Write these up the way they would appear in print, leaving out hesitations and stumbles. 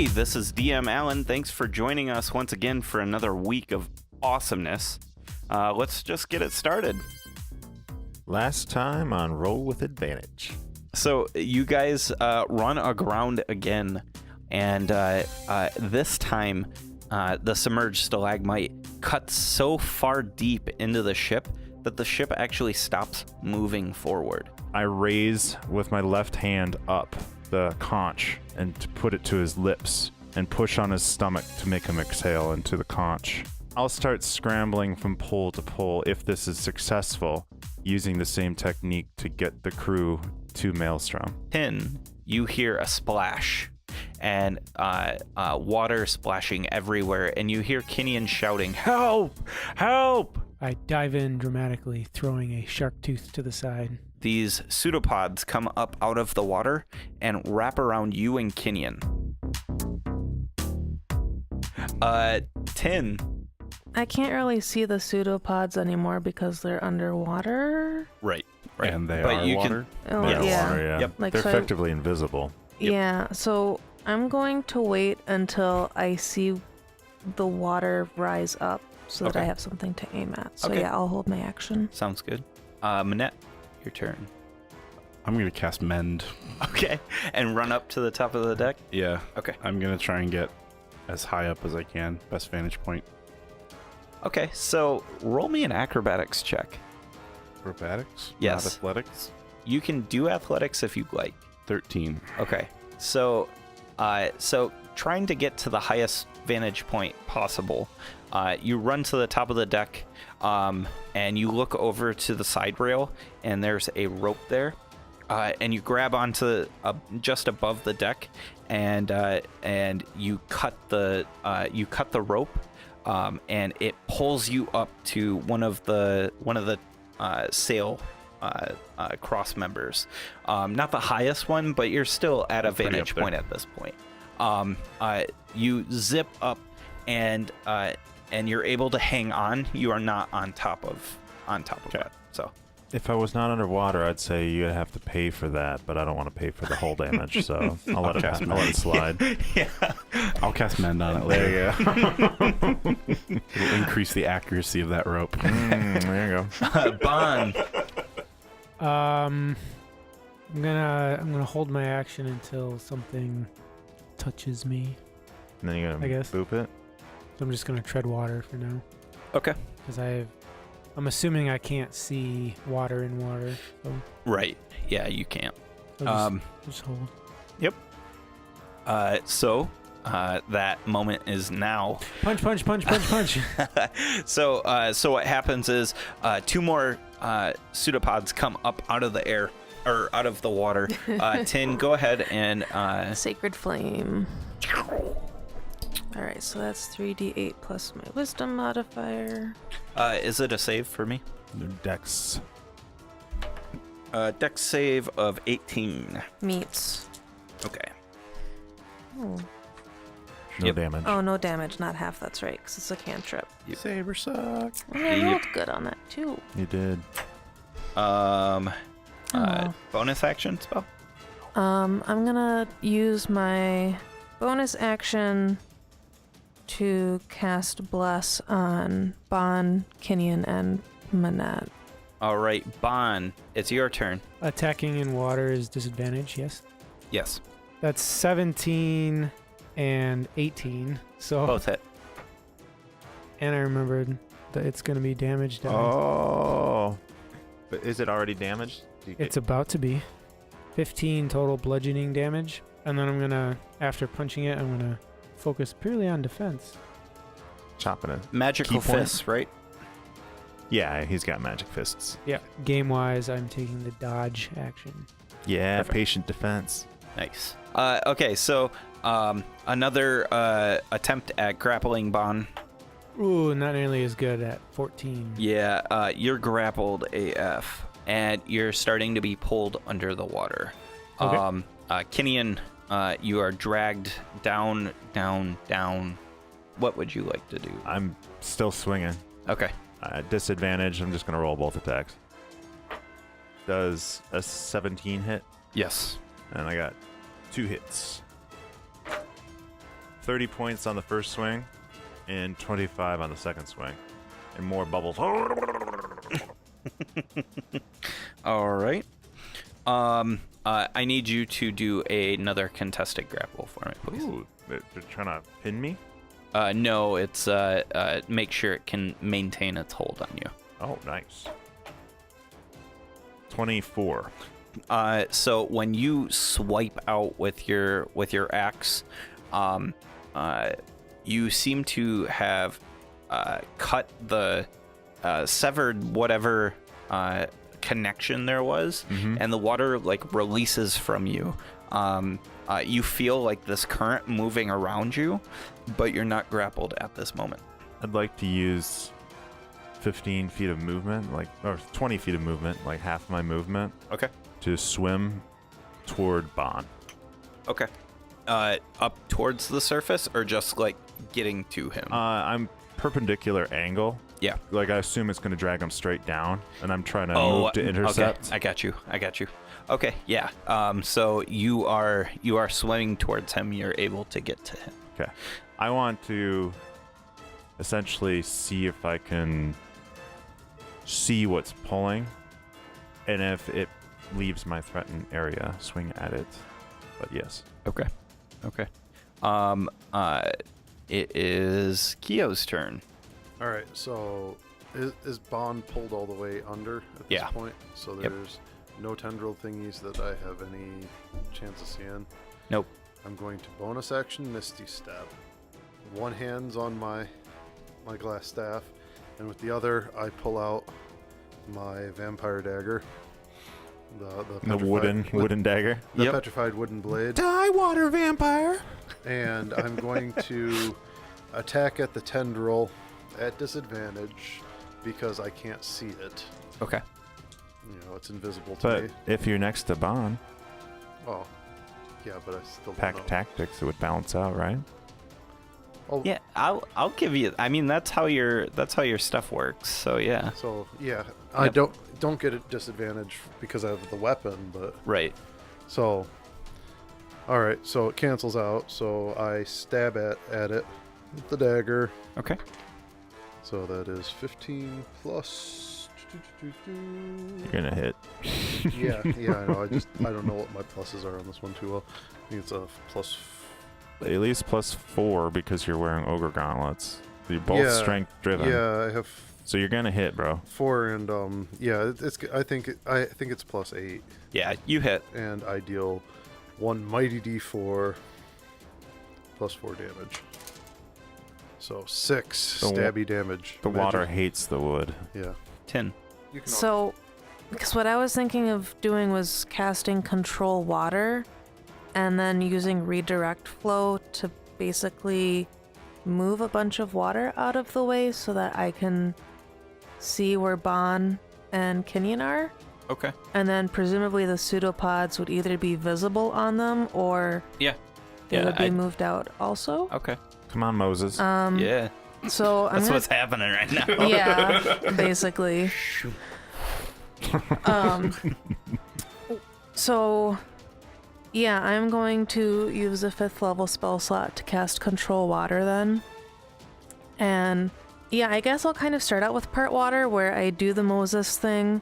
Hey, this is DM Allen. Thanks for joining us once again for another week of awesomeness. Let's just get it started. Last time on Roll with Advantage. So you guys run aground again, and this time the submerged stalagmite cuts so far deep into the ship that the ship actually stops moving forward. I raise with my left hand up the conch and to put it to his lips and push on his stomach to make him exhale into the conch. I'll start scrambling from pole to pole if this is successful, using the same technique to get the crew to Maelstrom. 10, you hear a splash and water splashing everywhere, and you hear Kinian shouting, "Help! Help!" I dive in dramatically, throwing a shark tooth to the side. These pseudopods come up out of the water and wrap around you and Kinian. 10. I can't really see the pseudopods anymore because they're underwater. Right. And they But are you water? Oh, Yes. yeah. Water, yeah. Yep. Like, They're so I- effectively invisible. Yep. Yeah, so I'm going to wait until I see the water rise up so that Okay. I have something to aim at. So Okay. yeah, I'll hold my action. Sounds good. Manette, your turn. I'm going to cast Mend. Okay. And run up to the top of the deck? Yeah. Okay. I'm going to try and get as high up as I can. Best vantage point. Okay, so roll me an acrobatics check. Acrobatics? Yes. Not athletics? You can do athletics if you'd like. 13. Okay, so trying to get to the highest vantage point possible, you run to the top of the deck, and you look over to the side rail, and there's a rope there, and you grab onto just above the deck, and you cut the rope, and it pulls you up to one of the sail cross members. Not the highest one, but you're still at a Pretty vantage up there. point at this point. You zip up and you're able to hang on. You are not on top of that. So If I was not underwater, I'd say you'd have to pay for that, but I don't want to pay for the whole damage, so I'll let it slide. yeah. I'll cast Mend on it There later. you go. It'll increase the accuracy of that rope. There you go. Bond. I'm gonna hold my action until something touches me. And then you're I going to guess. boop it. So I'm just gonna tread water for now, Okay. because I'm assuming I can't see water in water. So Right. Yeah, you can't. I'll just hold. So that moment is now. Punch, punch, punch, punch, punch. So what happens is two more pseudopods come up out of the air or out of the water. Tin, go ahead and Sacred Flame. Alright, so that's 3d8 plus my wisdom modifier. is it a save for me? Dex. Dex save of 18. Meets. Okay. Oh. No Yep. damage. Oh, no damage, not half, that's right, because it's a cantrip. Saber suck. And I rolled good on that, too. You did. Oh. Bonus action spell? I'm gonna use my bonus action to cast Bless on Bon, Kinian, and Manette. All right, Bon, it's your turn. Attacking in water is disadvantage. Yes. Yes, That's 17 and 18. So both hit. and I remembered that it's gonna be damage die. Oh. But is it already damaged? Do you get- It's about to be 15 total bludgeoning damage, and then I'm gonna, after punching it, I'm gonna focus purely on defense. chopping it. Magical Key point? fists, right? Yeah, he's got magic fists. Yeah. Game wise, I'm taking the dodge action. Yeah, Perfect. patient defense. Nice. Okay, so another attempt at grappling Bon. Ooh, not nearly as good at 14. Yeah, you're grappled AF, and you're starting to be pulled under the water. Okay. Kinian, you are dragged down. What would you like to do? I'm still swinging. Okay. Disadvantage, I'm just going to roll both attacks. Does a 17 hit? Yes. And I got 2 hits. 30 points on the first swing and 25 on the second swing. And more bubbles. All right. I need you to do another contested grapple for me, please. Ooh, they're trying to pin me? No, it's make sure it can maintain its hold on you. Oh, nice. 24. So when you swipe out with your axe, you seem to have cut the severed whatever connection there was, and the water like releases from you. You feel like this current moving around you, but you're not grappled at this moment. I'd like to use 15 feet of movement, or 20 feet of movement, like half my movement. Okay. To swim toward Bon. Okay. Up towards the surface, or just like getting to him? I'm perpendicular angle. Yeah. Like I assume it's going to drag him straight down, and I'm trying to move to intercept. Okay. I got you. Okay, yeah. So you are swimming towards him. You're able to get to him. Okay. I want to essentially see if I can see what's pulling, and if it leaves my threatened area, swing at it. But yes. Okay. It is Kyo's turn. All right, so is Bond pulled all the way under at this point? So there's no tendril thingies that I have any chance of seeing? Nope. I'm going to bonus action Misty Step. One hand's on my glass staff, and with the other, I pull out my vampire dagger. The wooden dagger. The petrified wooden blade. Die, water vampire! And I'm going to attack at the tendril at disadvantage because I can't see it. Okay. It's invisible to me. But if you're next to Bon, Oh, yeah, but I still pack don't know. tactics, it would balance out, right? Oh, Yeah, I'll give you. I mean, that's how your stuff works. So yeah. So yeah, I don't get a disadvantage because I have the weapon, but Right. so. All right, so it cancels out. So I stab at it with the dagger. Okay. So that is 15 plus. You're gonna hit. Yeah, I know. I don't know what my pluses are on this one too well. I think it's a plus. At least +4 because you're wearing ogre gauntlets. You're both strength driven. Yeah, I have So you're gonna hit, bro. 4 and it's I think it's +8, Yeah, you hit. and I deal 1 mighty D4 plus 4 damage. So 6 The wa- stabby damage. The water Magic- hates the wood. Yeah. 10. You can So, because what I was thinking of doing was casting Control Water and then using Redirect Flow to basically move a bunch of water out of the way so that I can see where Bon and Kenyon are. Okay. And then presumably the pseudopods would either be visible on them or Yeah. they Yeah. would be moved out also. Okay. Come on, Moses. Yeah. So I'm That's gonna what's happening right now. yeah, basically. So, yeah, I'm going to use a 5th level spell slot to cast Control Water then. And yeah, I guess I'll kind of start out with part water where I do the Moses thing.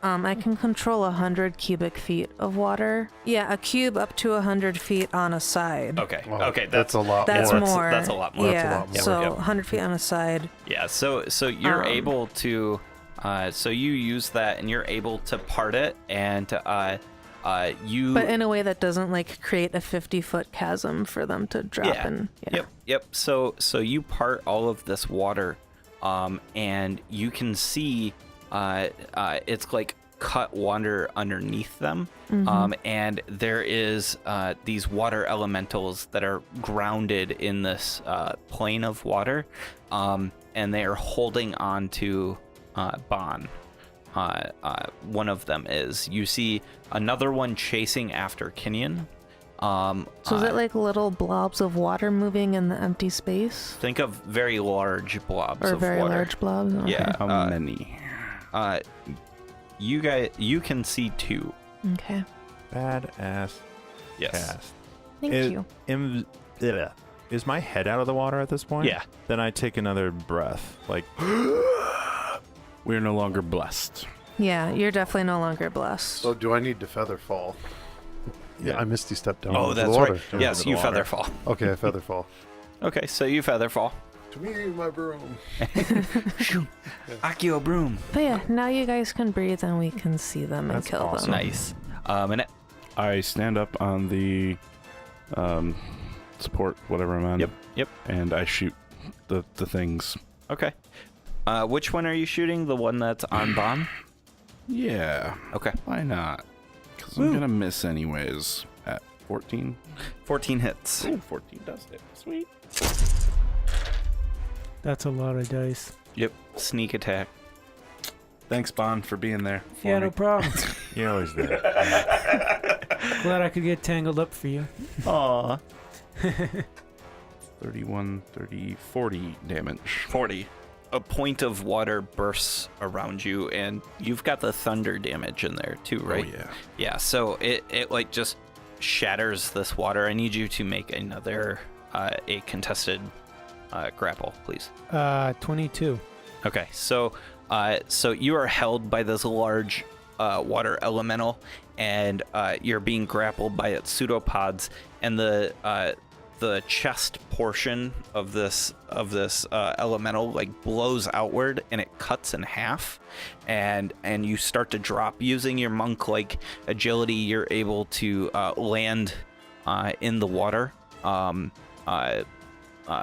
I can control 100 cubic feet of water. Yeah, a cube up to 100 feet on a side. Okay. Wow, Okay. that's a lot That's more. more. That's a lot more. Yeah, That's a lot more. so Yep. 100 feet on a side. Yeah. So you're able to. So you use that, and you're able to part it, and you. But in a way that doesn't like create a 50-foot chasm for them to drop in. Yeah. Yep. So you part all of this water, and you can see it's like cut water underneath them, and there is these water elementals that are grounded in this plane of water, and they are holding on to Bon. One of them is. You see another one chasing after Kenyon. So is it like little blobs of water moving in the empty space? Think of very large blobs Or of very water. large blobs? Okay. Yeah. How many? You can see 2. Okay. Badass Yes. cast. Thank It- you. is my head out of the water at this point? Yeah. Then I take another breath. Like, We're no longer blessed. Yeah, you're definitely no longer blessed. So do I need to feather fall? Yeah, I Misty Step down Oh, into that's the water. right. Yes, you feather fall. Okay, I feather fall. Okay, so you feather fall. To me, my broom. Akio broom. But yeah, now you guys can breathe and we can see them and That's kill awesome. them. Nice. And I stand up on the support, whatever I'm on. Yep. And I shoot the things. okay. Which one are you shooting? The one that's on bomb? Yeah. Okay. Why not? Because I'm going to miss anyways at 14. 14 hits. Ooh, 14 does hit. Sweet. That's a lot of dice. Yep. Sneak attack. Thanks, Bond, for being there. For Yeah, me. no problem. you're always there. Glad I could get tangled up for you. Aw. 31, 30, 40 damage. 40. A point of water bursts around you, and you've got the thunder damage in there too, right? Oh, yeah. Yeah, so it like just shatters this water. I need you to make another a contested grapple, please. 22. Okay, so you are held by this large water elemental, and you're being grappled by its pseudopods, and the chest portion of this elemental like blows outward, and it cuts in half, and you start to drop. Using your monk like agility, you're able to land in the water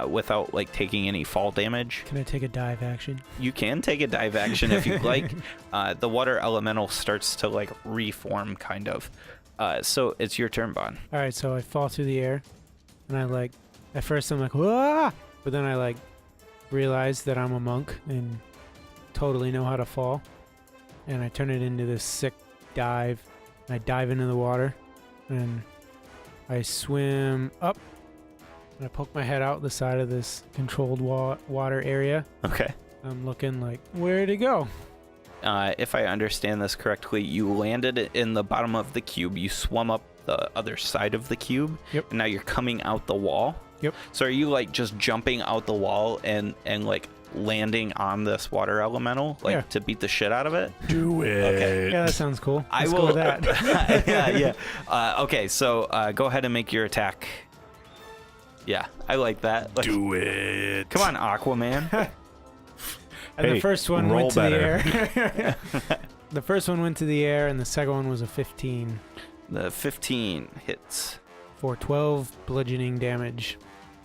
without like taking any fall damage. Can I take a dive action? You can take a dive action if you'd like. The water elemental starts to like reform, kind of. So it's your turn, Bon. All right, so I fall through the air, and I like, at first I'm like, "Wah!" But then I like realize that I'm a monk and totally know how to fall, and I turn it into this sick dive. And I dive into the water, and I swim up, and I poke my head out the side of this controlled water area. Okay. I'm looking like, where'd it go? If I understand this correctly, you landed in the bottom of the cube. You swum up the other side of the cube. Yep. And now you're coming out the wall. Yep. So are you like just jumping out the wall and like landing on this water elemental, like Yeah. to beat the shit out of it? Do it. Okay. Yeah, that sounds cool. I Let's will. go with that. yeah. Okay, so go ahead and make your attack. Yeah, I like that. Like, Do it. come on, Aquaman. And Hey, the first one roll went to better. the air. The first one went to the air, and the second one was a 15 The 15 hits. for 12 bludgeoning damage.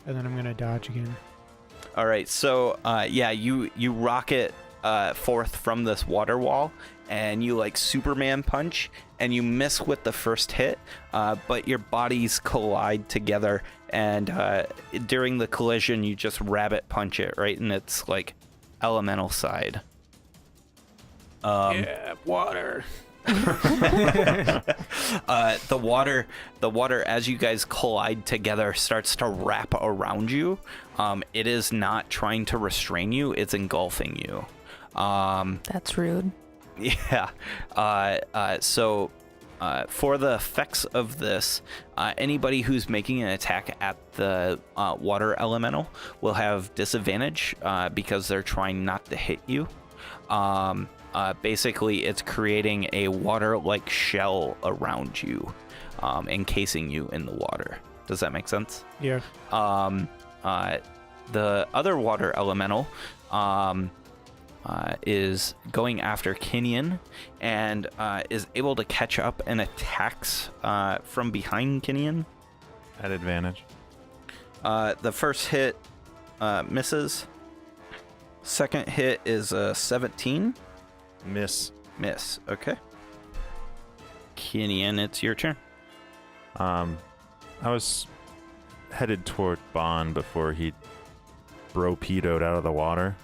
And then I'm going to dodge again. All right, so yeah, you rocket forth from this water wall, and you like Superman punch, and you miss with the first hit, but your bodies collide together, and during the collision, you just rabbit punch it right in its like elemental side. Yeah, water. The water as you guys collide together starts to wrap around you. It is not trying to restrain you, it's engulfing you. That's rude. Yeah. So for the effects of this, anybody who's making an attack at the water elemental will have disadvantage because they're trying not to hit you. Basically, it's creating a water-like shell around you, encasing you in the water. Does that make sense? Yeah. The other water elemental is going after Kinyan and is able to catch up and attacks from behind Kinyan. At advantage. The first hit misses. Second hit is a 17. Miss. Miss. Okay. Kinyan, it's your turn. I was headed toward Bond before he bro-pedoed out of the water.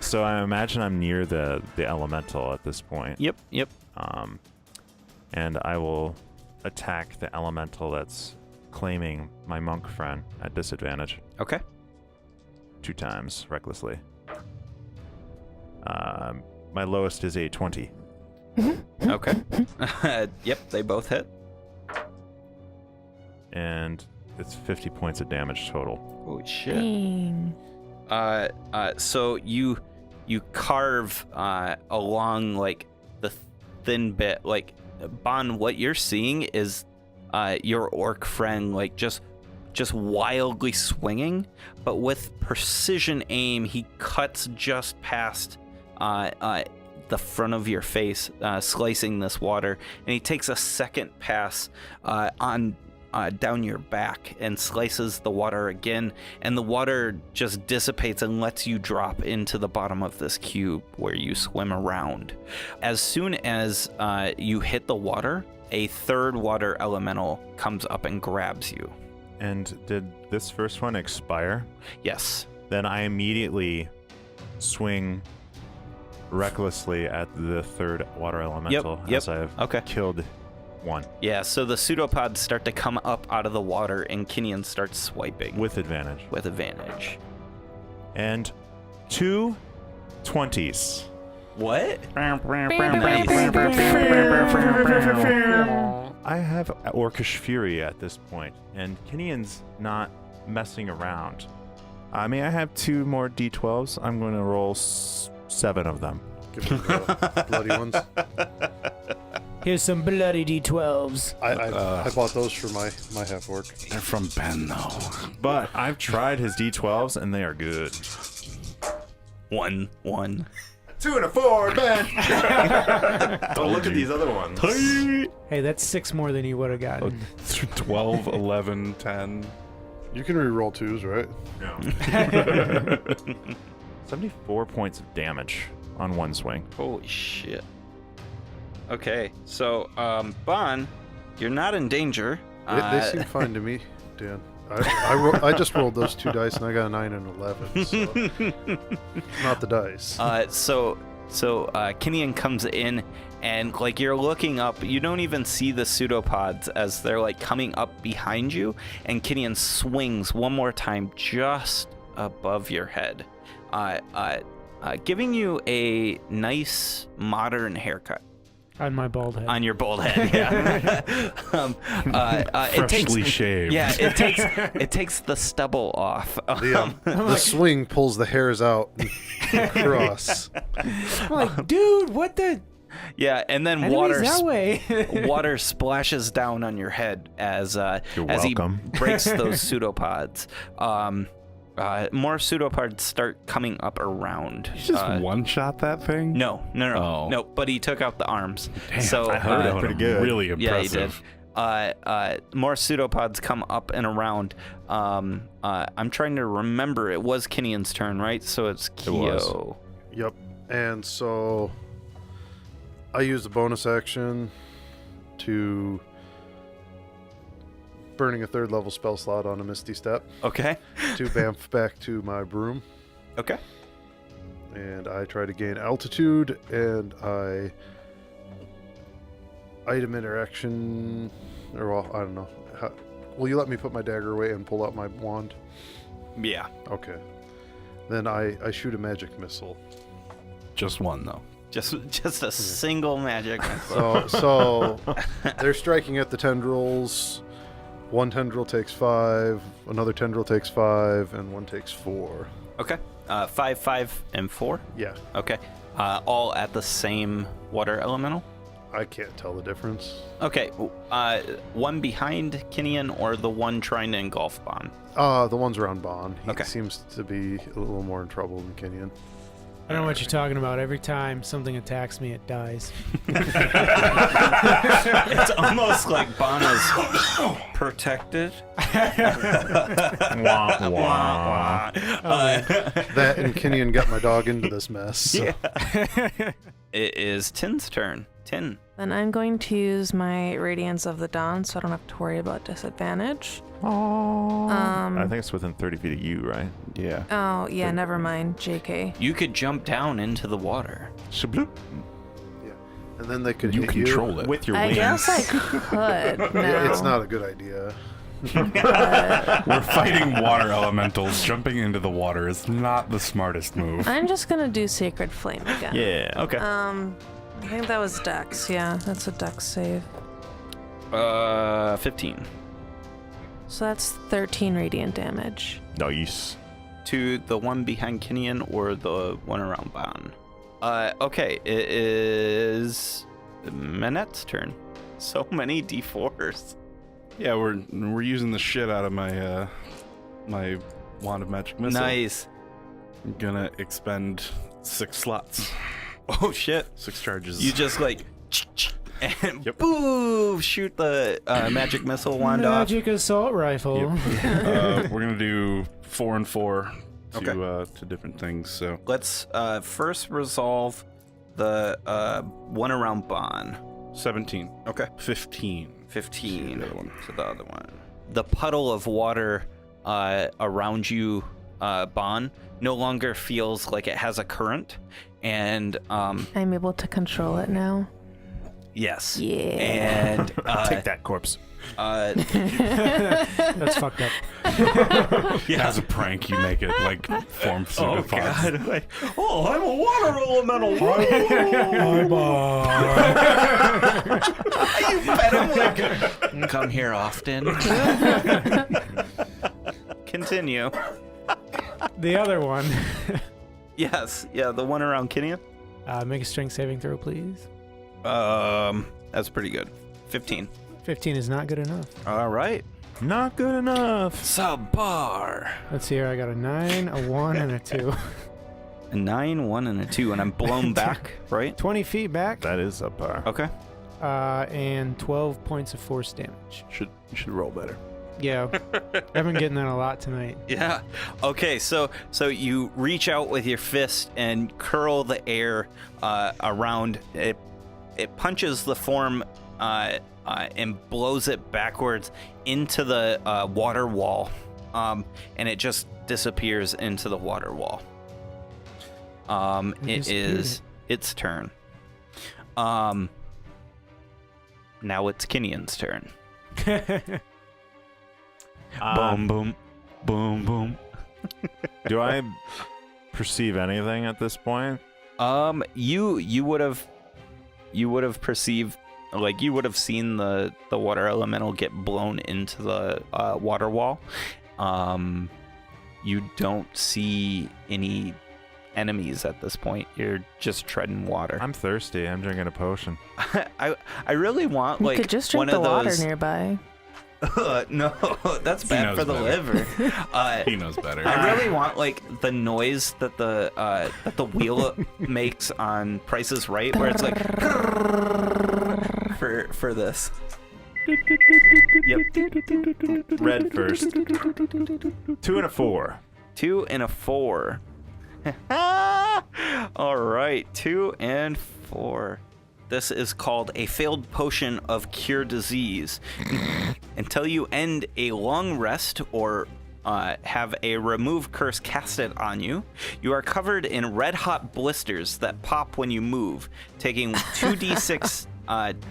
So I imagine I'm near the elemental at this point. Yep. And I will attack the elemental that's claiming my monk friend at disadvantage Okay. 2 times recklessly. My lowest is a 20. Okay. Yep, they both hit. And it's 50 points of damage total. Holy shit. Dang. So you carve along like the thin bit. Like, Bon, what you're seeing is your orc friend like just wildly swinging, but with precision aim, he cuts just past the front of your face, slicing this water, and he takes a second pass on down your back and slices the water again, and the water just dissipates and lets you drop into the bottom of this cube where you swim around. As soon as you hit the water, a third water elemental comes up and grabs you. And did this first one expire? Yes. Then I immediately swing recklessly at the third water elemental Yep. as I've Okay. killed one. Yeah, so the pseudopods start to come up out of the water, and Kinian starts swiping With advantage. with advantage. And 2 20s. What? I have Orcish Fury at this point, and Kinian's not messing around. May I have 2 more D12s? I'm going to roll 7 of them. Give me the bloody ones. Here's some bloody D12s. I bought those for my half orc. They're from Ben, though. But I've tried his D12s, and they are good. 1. 2 and a 4, Ben! Don't look at these other ones. Hey, that's 6 more than you would have gotten. 12, 11, 10. You can re-roll 2s, right? No. 74 points of damage on one swing. Holy shit. Okay, so, Bon, you're not in danger. They seem fine to me, Dan. I just rolled those 2 dice and I got a 9 and 11. So not the dice. So Kinian comes in, and like you're looking up, you don't even see the pseudopods as they're like coming up behind you, and Kinian swings one more time just above your head, giving you a nice modern haircut. On my bald head. On your bald head, yeah. Freshly shaved. Yeah, it takes the stubble off. The swing pulls the hairs out across. I'm like, dude, what the? Yeah, and then Enemies that way. water splashes down on your head as he welcome. breaks those pseudopods. More pseudopods start coming up around. You just one-shot that thing? No. Oh. But he took out the arms. Damn, So I heard it pretty good. Really yeah, he did. impressive. More pseudopods come up and around. I'm trying to remember. It was Kinian's turn, right? So it's Kyo. Yep. And so I use the bonus action to burning a 3rd level spell slot on a Misty Step Okay. to bamf back to my broom. Okay. And I try to gain altitude, and I item interaction, or well, I don't know. Will you let me put my dagger away and pull out my wand? Yeah. Okay. Then I shoot a magic missile. Just one, though. Just a single magic missile. So they're striking at the tendrils. One tendril takes 5, another tendril takes 5, and one takes 4. Okay. 5, 5, and 4. Yeah, Okay. All at the same water elemental. I can't tell the difference. Okay. One behind Kinian or the one trying to engulf Bon? The one's around Bon. He Okay. seems to be a little more in trouble than Kenyon. I don't know what you're talking about. Every time something attacks me, it dies. It's almost like Bon is protected. Wah, wah. That and Kenyon got my dog into this mess. So. Yeah. It is Tin's turn. Tin. Then I'm going to use my Radiance of the Dawn so I don't have to worry about disadvantage. I think it's within 30 feet of you, right? Yeah. Oh, yeah, never mind. JK. You could jump down into the water. Shabloop. And then they could You hit control it. With your I wings. guess I could now. Yeah, it's not a good idea. We're fighting water elementals. Jumping into the water is not the smartest move. I'm just going to do Sacred Flame again. Yeah. Okay. I think that was Dex. Yeah, that's a Dex save. 15. So that's 13 radiant damage. Nice. To the one behind Kenyon or the one around Bon? Okay, it is Manette's turn. So many D4s. Yeah, we're using the shit out of my my wand of magic missile. Nice. I'm gonna expend 6 slots, Oh shit. 6 charges. You just like and Yep. boom, shoot the magic missile wand off. Magic assault rifle. We're gonna do 4 and 4 to Okay. to different things. So Let's first resolve the one around Bon. 17. Okay. 15. 15 The other one. to the other one. The puddle of water around you, Bon, no longer feels like it has a current, and I'm able to control it now. yes, Yeah. and Take that, corpse. That's fucked up. Yeah, as a prank, you make it like form pseudopods. Like, oh, I'm a water elemental. You bet him like, come here often. Continue. The other one. Yes, yeah, the one around Kenyon. Make a strength saving throw, please. That's pretty good. 15. 15 is not good enough. All right. Not good enough. Subpar. Let's see here. I got a 9, a 1, and a 2. A 9, 1, and a 2, and I'm blown back, right? 20 feet back. That is a bar. Okay. And 12 points of force damage. You should roll better. Yeah. I've been getting that a lot tonight. Yeah. Okay. So you reach out with your fist and curl the air around it. It punches the form and blows it backwards into the water wall, and it just disappears into the water wall. It is its turn. Now it's Kenyon's turn. Boom, boom, boom, boom. Do I perceive anything at this point? You would have perceived, like, you would have seen the water elemental get blown into the water wall. You don't see any enemies at this point. You're just treading water. I'm thirsty. I'm drinking a potion. I really want, You like, could just one drink the of water those. nearby. No, that's He bad knows for the better. liver. He knows better. I really want, like, the noise that the wheel makes on Price is Right, where it's like for this. Yep. Red first. 2 and a 4. 2 and a 4. All right, 2 and 4. This is called a failed potion of cure disease. Until you end a long rest or have a remove curse casted on you, you are covered in red-hot blisters that pop when you move, taking 2d6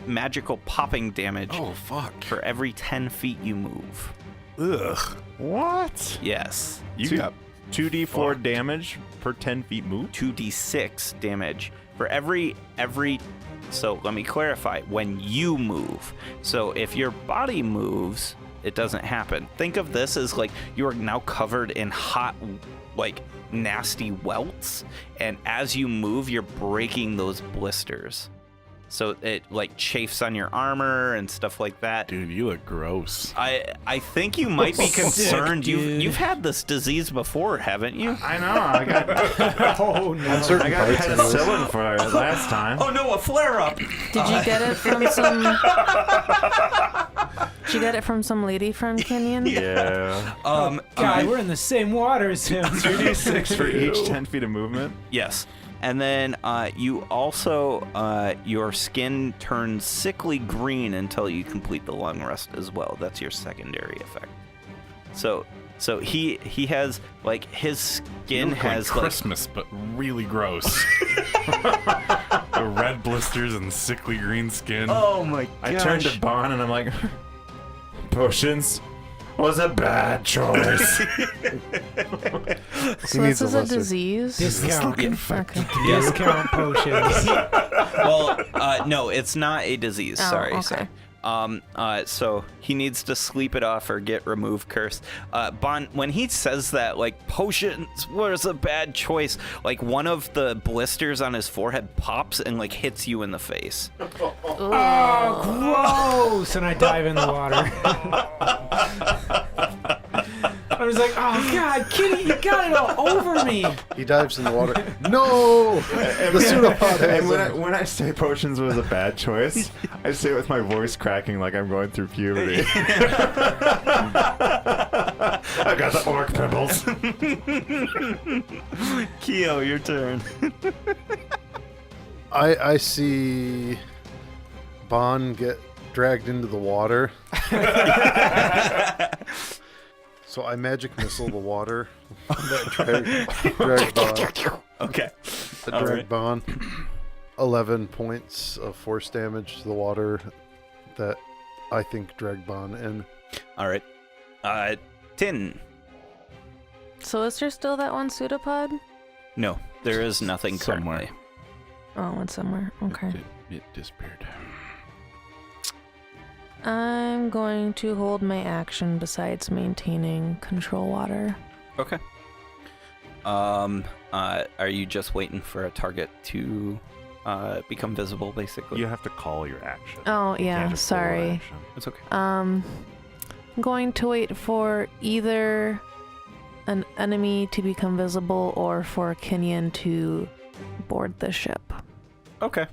magical popping damage Oh fuck! for every 10 feet you move. Ugh. What? Yes. You Two- got 2d4 Fuck. damage per 10 feet move? 2d6 damage for every. So let me clarify. When you move, so if your body moves, it doesn't happen. Think of this as like you are now covered in hot, like, nasty welts, and as you move, you're breaking those blisters. So it, like, chafes on your armor and stuff like that. dude. You look gross. I think you might be concerned. dude. You've had this disease before, haven't you? I know. I got Oh, no. I got penicillin for it last time. Oh no, a flare up! Did you get it from some? Did you get it from some lady from Kenyon? Yeah. God, we're in the same water as him. 2d6 for each 10 feet of movement. Yes. And then you also, your skin turns sickly green until you complete the long rest as well. That's your secondary effect. So he has, like, his skin You look like has, like, Christmas, but really gross. The red blisters and sickly green skin. oh my gosh. I turned to Bon and I'm like, potions was a bad choice. So this is a disease. Discount. Okay. Discount potions. Well, no, it's not a disease. Oh, Sorry. okay. Sorry. So he needs to sleep it off or get remove curse. Bon, when he says that, like, potions was a bad choice, like, one of the blisters on his forehead pops and, like, hits you in the face. Oh, gross! And I dive in the water. I was like, oh God, Kitty, you got it all over me. He dives in the water. No! The pseudopod has And him. when I say potions was a bad choice, I say it with my voice cracking like I'm going through puberty. I got the orc pimples. Keo, your turn. I see Bon get dragged into the water. So I magic missile the water that dragged Bon. Okay. That All dragged right. Bon. 11 points of force damage to the water that I think dragged Bon in. All right. Tin. So is there still that one pseudopod? No, there is nothing Somewhere. currently. Oh, it's somewhere. Okay. It disappeared. I'm going to hold my action besides maintaining control water. Okay. Are you just waiting for a target to become visible, basically? You have to call your action. Oh, You yeah, can't just roll sorry. action. It's okay. I'm going to wait for either an enemy to become visible or for Kenyan to board the ship. Okay.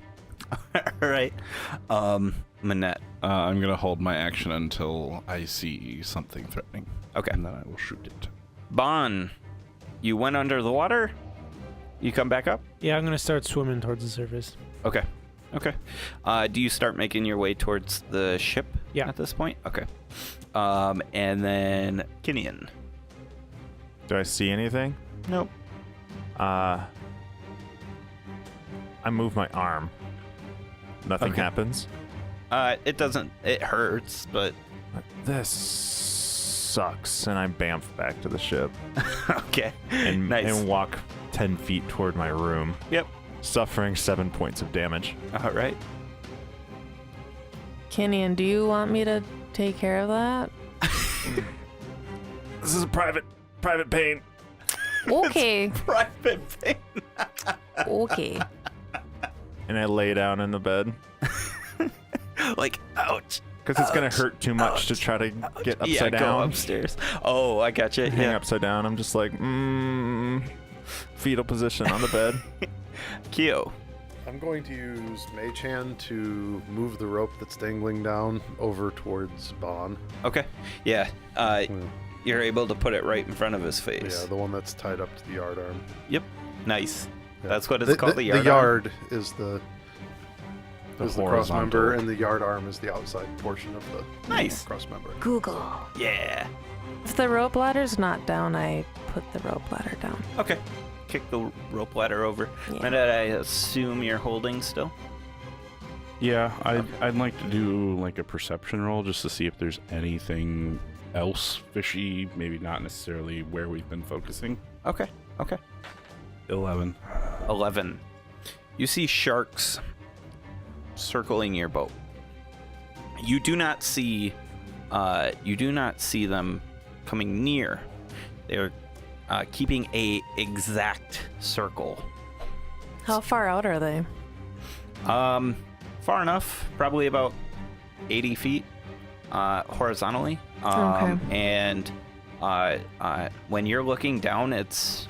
All right. Manette. I'm gonna hold my action until I see something threatening. Okay. And then I will shoot it. Bon, you went under the water? You come back up? Yeah, I'm gonna start swimming towards the surface. Okay. Okay. Do you start making your way towards the ship Yeah. at this point? Okay. And then Kenyan. Do I see anything? Nope. I move my arm. Nothing Okay. happens. It doesn't. It hurts, but This sucks, and I bamf back to the ship okay. and, Nice. and walk 10 feet toward my room, Yep. suffering 7 points of damage. All right. Kenyan, do you want me to take care of that? This is a private pain. Okay. Private pain. Okay. And I lay down in the bed Like, ouch. because it's gonna hurt too much to try to get Yeah, upside go down. upstairs. Oh, I gotcha. Hang Yeah. upside down. I'm just like, fetal position on the bed. Keo. I'm going to use Mage Hand to move the rope that's dangling down over towards Bon. Okay. Yeah. Hmm. You're able to put it right in front of his face. Yeah, the one that's tied up to the yard arm. Yep. Nice. Yeah. That's what it's called. The yard. The arm? yard is the cross horizontal. member, and the yard arm is the outside portion of the Nice. cross member. Google. Yeah. If the rope ladder's not down, I put the rope ladder down. Okay. Kick the rope ladder over. Yeah. Minute, I assume you're holding still. Yeah, I'd like to do like a perception roll just to see if there's anything else fishy, maybe not necessarily where we've been focusing. Okay. Okay. 11. 11. You see sharks circling your boat. You do not see them coming near. They're keeping a exact circle. How far out are they? Far enough, probably about 80 feet horizontally. Okay. And when you're looking down, it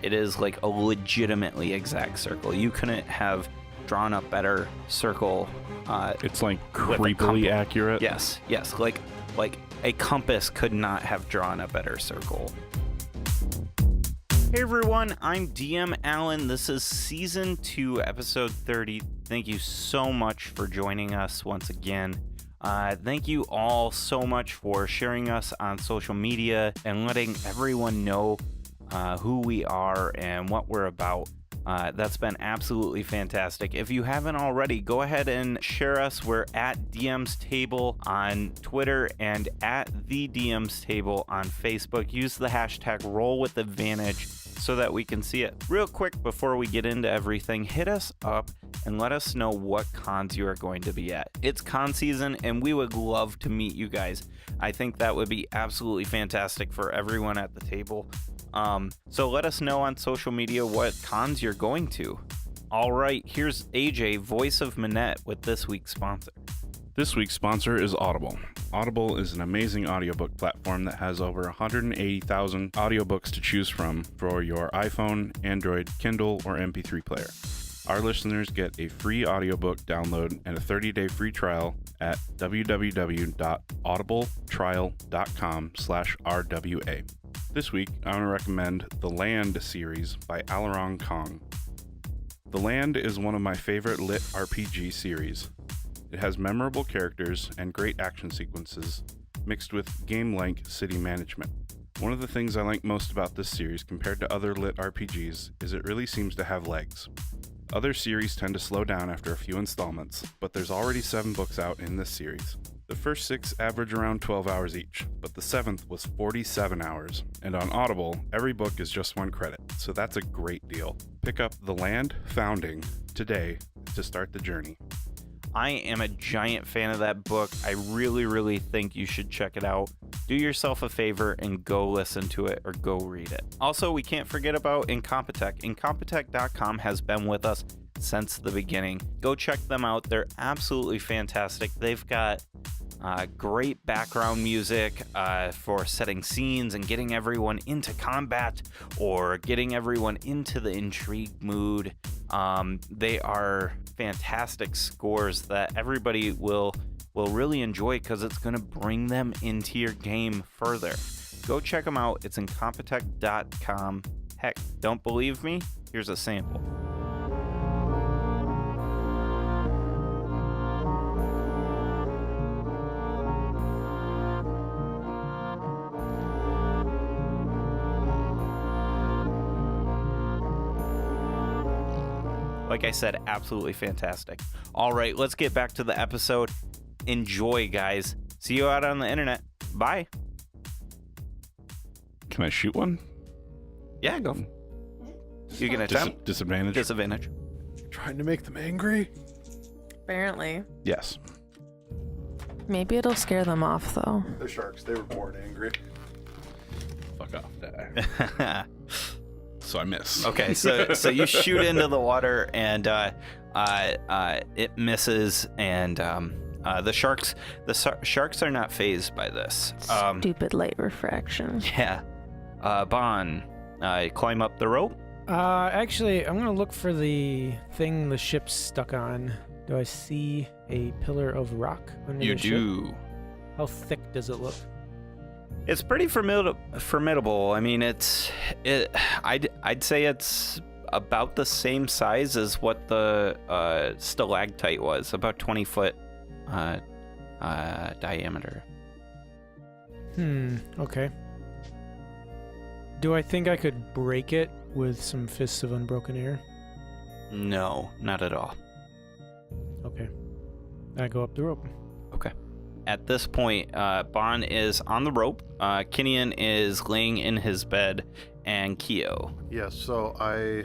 is like a legitimately exact circle. You couldn't have drawn a better circle. It's like With a creepily compass. accurate. Yes, like a compass could not have drawn a better circle. Hey everyone, I'm DM Alan. This is Season 2, Episode 30. Thank you so much for joining us once again. Thank you all so much for sharing us on social media and letting everyone know who we are and what we're about. That's been absolutely fantastic. If you haven't already, go ahead and share us. We're at DM's Table on Twitter and at the DM's Table on Facebook. Use the hashtag RollWithAdvantage so that we can see it. Real quick before we get into everything, hit us up and let us know what cons you are going to be at. It's con season and we would love to meet you guys. I think that would be absolutely fantastic for everyone at the table. So let us know on social media what cons you're going to. All right, here's AJ, voice of Manette, with this week's sponsor. This week's sponsor is Audible. Audible is an amazing audiobook platform that has over 180,000 audiobooks to choose from for your iPhone, Android, Kindle, or MP3 player. Our listeners get a free audiobook download and a 30-day free trial at www.audibletrial.com/RWA. This week, I want to recommend The Land series by Alarong Kong. The Land is one of my favorite lit RPG series. It has memorable characters and great action sequences mixed with game-like city management. One of the things I like most about this series compared to other lit RPGs is it really seems to have legs. Other series tend to slow down after a few installments, but there's already 7 books out in this series. The first 6 average around 12 hours each, but the 7th was 47 hours. And on Audible, every book is just 1 credit, so that's a great deal. Pick up The Land Founding today to start the journey. I am a giant fan of that book. I really think you should check it out. Do yourself a favor and go listen to it or go read it. Also, we can't forget about Incompetech. Incompetech.com has been with us since the beginning. Go check them out. They're absolutely fantastic. They've got great background music for setting scenes and getting everyone into combat or getting everyone into the intrigue mood. They are fantastic scores that everybody will really enjoy because it's going to bring them into your game further. Go check them out. It's Incompetech.com. Heck, don't believe me? Here's a sample. Like I said, absolutely fantastic. All right, let's get back to the episode. Enjoy, guys. See you out on the internet. Bye. Can I shoot one? Yeah, go. You can attempt. Disadvantage? Disadvantage. Trying to make them angry? Apparently. Yes. Maybe it'll scare them off, though. They're sharks. They were born angry. Fuck off, die. So I miss. Okay, so you shoot into the water and it misses, and the sharks are not fazed by this. Stupid light refraction. Yeah. Bon, climb up the rope. Actually, I'm gonna look for the thing the ship's stuck on. Do I see a pillar of rock under You the ship? do. How thick does it look? It's pretty formidable. I mean, I'd say it's about the same size as what the stalactite was, about 20 foot diameter. Okay. Do I think I could break it with some Fists of Unbroken Air? No, not at all. Okay. I go up the rope. Okay. At this point, Bon is on the rope, Kinian is laying in his bed, and Keo. Yes, so I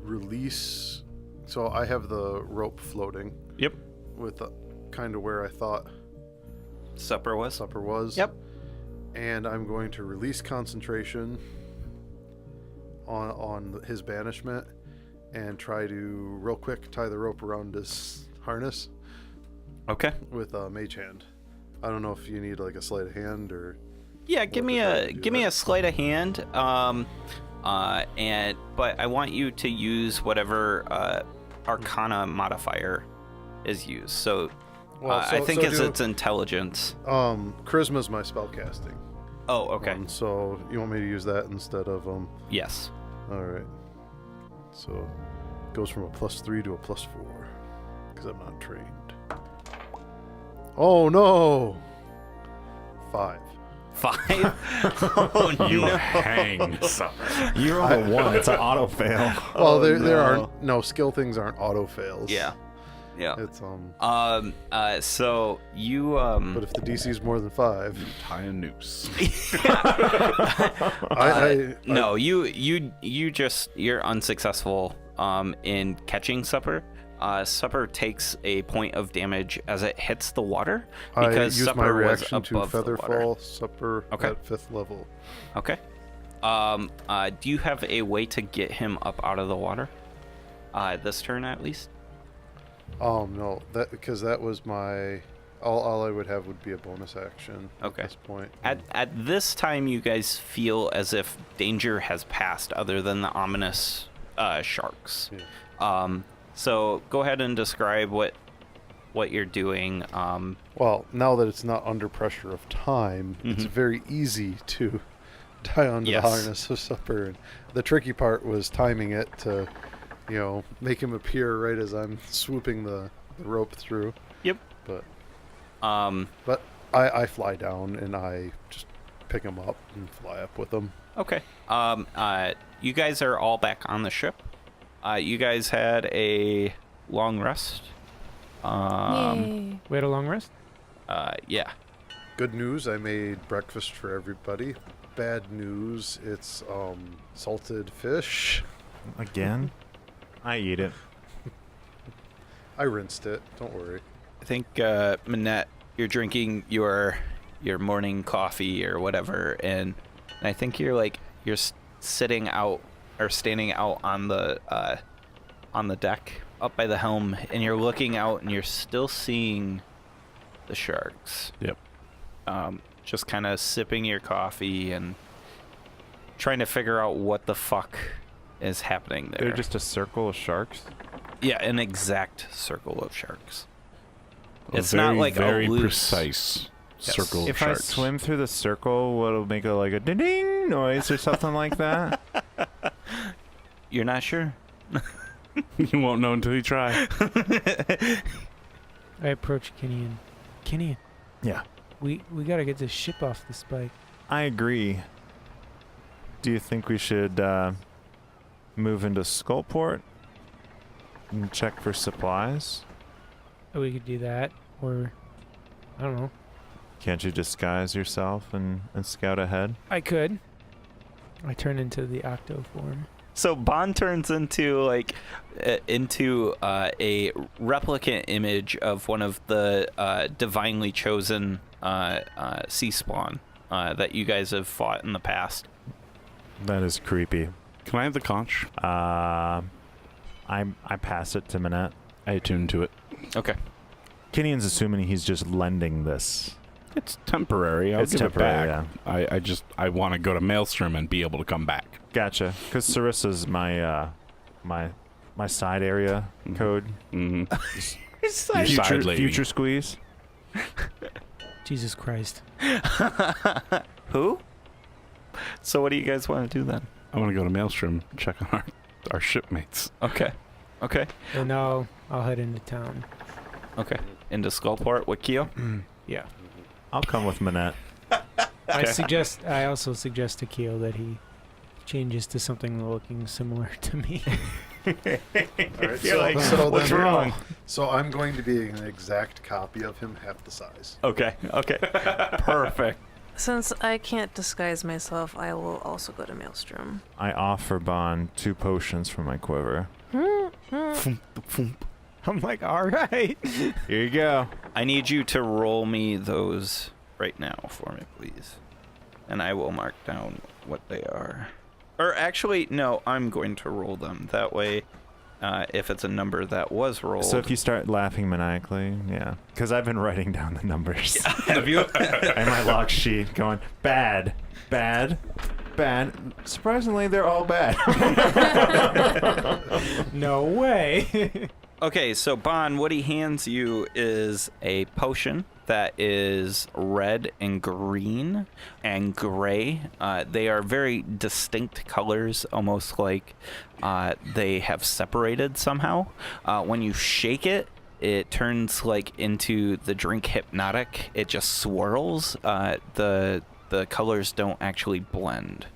release... So I have the rope floating. Yep. With kind of where I thought Supper was? supper was. Yep. And I'm going to release concentration on his banishment and try to, real quick, tie the rope around his harness. Okay. With a mage hand. I don't know if you need like a sleight of hand or... Yeah, give me a sleight of hand. But I want you to use whatever Arcana modifier is used. So, I think it's intelligence. Charisma's my spellcasting. Oh, okay. So you want me to use that instead of Yes. All right. So it goes from a +3 to a +4 because I'm not trained. Oh no! 5. 5? Oh no! You hang. You roll a 1. It's an auto fail. Well, there are no skill things aren't auto fails. Yeah. Yeah. It's So you But if the DC is more than 5, Tie a noose. no, you're unsuccessful in catching Supper. Supper takes a point of damage as it hits the water I because use Supper my was reaction to above the water. Featherfall Supper Okay. at 5th level. Okay. Do you have a way to get him up out of the water? This turn at least. No, because that was my. All I would have would be a bonus action Okay. at this point. At this time, you guys feel as if danger has passed, other than the ominous sharks. Yeah. So go ahead and describe what you're doing. Well, now that it's not under pressure of time, it's very easy to tie onto Yes. the harness of Supper. And the tricky part was timing it to, make him appear right as I'm swooping the rope through. Yep. But But I fly down and I just pick him up and fly up with him. okay. You guys are all back on the ship. You guys had a long rest. Yay. We had a long rest. Yeah. Good news, I made breakfast for everybody. Bad news, it's salted fish. Again? I eat it. I rinsed it, don't worry. I think Minette, you're drinking your morning coffee or whatever, and I think you're sitting out or standing out on the deck up by the helm, and you're looking out, and you're still seeing the sharks. Yep. Just kind of sipping your coffee and trying to figure out what the fuck is happening there. They're just a circle of sharks. Yeah, an exact circle of sharks. A It's not very, like a very loose- precise circle of If sharks. I swim through the circle, what'll make a ding noise or something like that? You're not sure? You won't know until you try. I approach Kenny. Yeah. We gotta get this ship off the spike. I agree. Do you think we should move into Skullport and check for supplies? We could do that, or I don't know. Can't you disguise yourself and scout ahead? I could. I turn into the octo form. So Bond turns into a replicant image of one of the divinely chosen sea spawn that you guys have fought in the past. That is creepy. Can I have the conch? I pass it to Minette. I attune to it. Okay. Kenion's assuming he's just lending this. It's temporary. I'll It's give temporary, it back. I want to go to Maelstrom and be able to come back. Gotcha. Because Sarissa's my side area code. Mm-hmm. Side Side lady. Future squeeze. Jesus Christ. Who? So what do you guys want to do then? I want to go to Maelstrom and check on our shipmates. Okay. And I'll head into town. Okay. Into Skullport with Keo? Yeah. I'll come with Minette. I also suggest to Keo that he changes to something looking similar to me. All right, what's wrong? So I'm going to be an exact copy of him, half the size. Okay. Perfect. Since I can't disguise myself, I will also go to Maelstrom. I offer Bond 2 potions from my quiver. I'm like, all right. Here you go. I need you to roll me those right now for me, please. And I will mark down what they are. Or actually, no, I'm going to roll them. That way, if it's a number that was rolled... So if you start laughing maniacally, yeah. Because I've been writing down the numbers. Have you? And my log sheet going, bad. Surprisingly, they're all bad. No way. Okay, so Bon, what he hands you is a potion that is red and green and gray. They are very distinct colors, almost like they have separated somehow. When you shake it, it turns into the drink Hypnotic. It just swirls. The colors don't actually blend.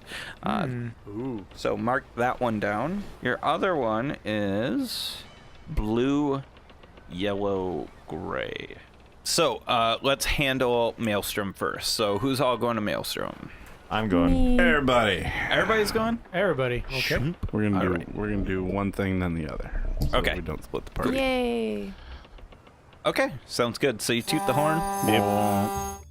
Ooh. So mark that one down. Your other one is blue yellow, gray. So let's handle Maelstrom first. So who's all going to Maelstrom? I'm going. Me. Everybody. Everybody's going? Everybody. Okay. We're gonna do Alright. we're gonna do one thing then the other. So Okay. that we don't split the party. Yay. Okay, sounds good. So you toot the horn.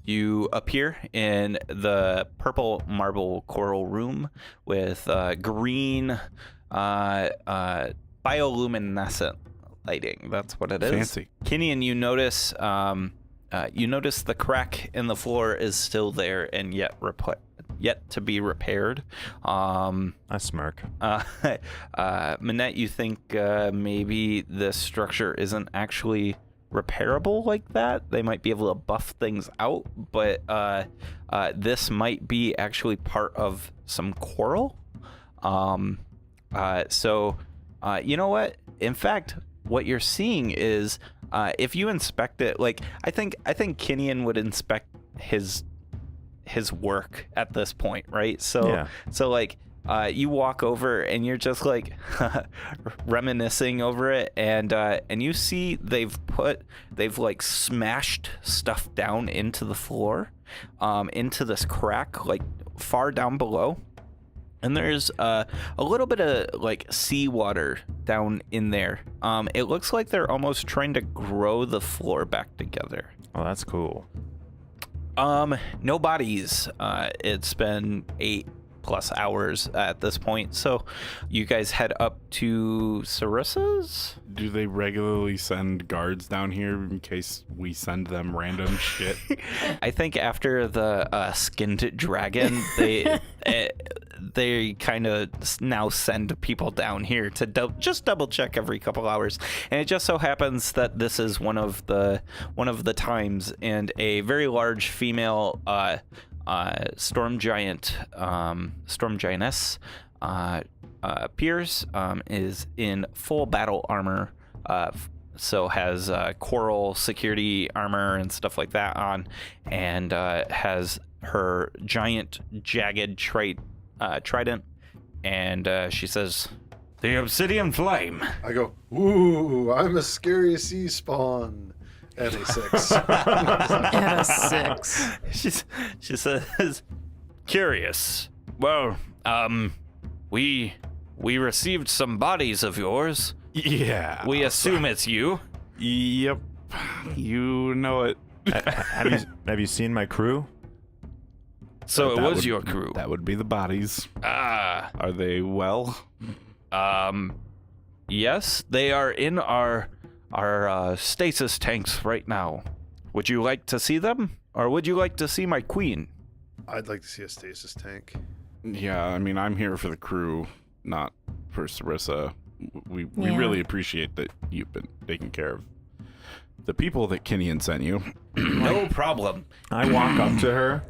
You appear in the purple marble coral room with green bioluminescent lighting. That's what it is. Fancy. Kenyon, you notice the crack in the floor is still there and yet to be repaired. I smirk. Minette, you think maybe this structure isn't actually repairable like that? They might be able to buff things out, but this might be actually part of some coral. So you know what? In fact, what you're seeing is if you inspect it, like I think Kenyon would inspect his work at this point, right? So Yeah. so like you walk over and you're just like reminiscing over it, and you see they've like smashed stuff down into the floor, into this crack like far down below. And there's a little bit of like seawater down in there. It looks like they're almost trying to grow the floor back together. Oh, that's cool. No bodies. It's been 8+ hours at this point. So you guys head up to Sarissa's? Do they regularly send guards down here in case we send them random shit? I think after the skinned dragon, they kind of now send people down here to just double check every couple hours, and it just so happens that this is one of the times, and a very large female storm giantess appears, is in full battle armor, so has coral security armor and stuff like that on, and has her giant jagged trident, and she says, "The obsidian flame." I go, ooh, I'm a scary sea spawn. And a 6. At a 6. She says, "Curious. Well, we received some bodies of yours. Yeah. We assume it's you." Yep. You know it. Have you seen my crew? So it That was would- your crew. That would be the bodies. Ah, Are they well? yes, they are in our stasis tanks right now. Would you like to see them, or would you like to see my queen? I'd like to see a stasis tank. Yeah, I mean, I'm here for the crew, not for Sarissa. We Yeah. really appreciate that you've been taking care of the people that Kenyon sent you. No problem. I walk up to her,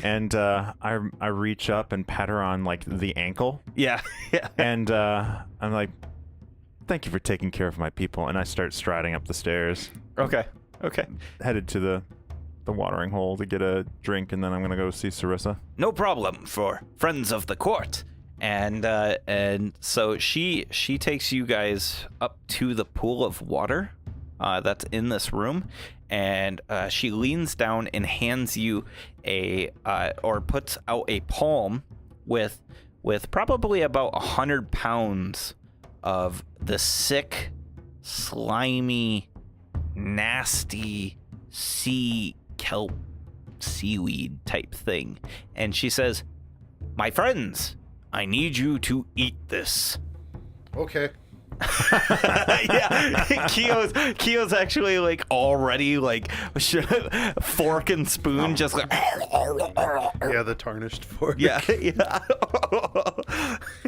and I reach up and pat her on like the ankle, Yeah, yeah. and I'm like, "Thank you for taking care of my people." And I start striding up the stairs, Okay. headed to the watering hole to get a drink, and then I'm gonna go see Sarissa. No problem for friends of the court. And so she takes you guys up to the pool of water that's in this room, and she leans down and hands you or puts out a palm with probably about 100 pounds of the sick, slimy, nasty sea kelp seaweed type thing, and she says, "My friends, I need you to eat this." Okay. Yeah, Keo's actually like already like fork and spoon, just like Yeah, the tarnished fork. yeah.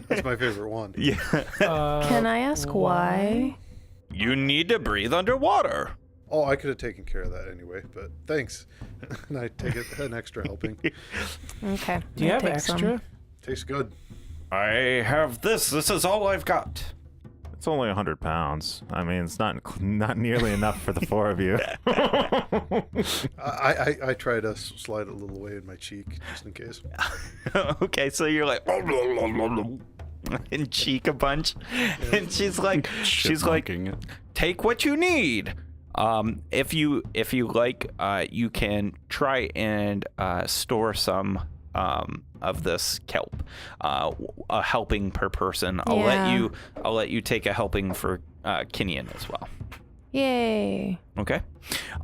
That's my favorite one. Yeah. Can I ask why? You need to breathe underwater. Oh, I could have taken care of that anyway, but thanks. And I take an extra helping. Okay. Do you I'll have take some. extra? Tastes good. I have this. This is all I've got. It's only 100 pounds. I mean, it's not nearly enough for the four of you. I try to slide it a little way in my cheek, just in case. Okay, so you're like and cheek a bunch, and she's like, Chipmunking it. take what you need. If you like, you can try and store some of this kelp, a helping per person. I'll let you take a helping for Kenyon as well. Yay. Okay.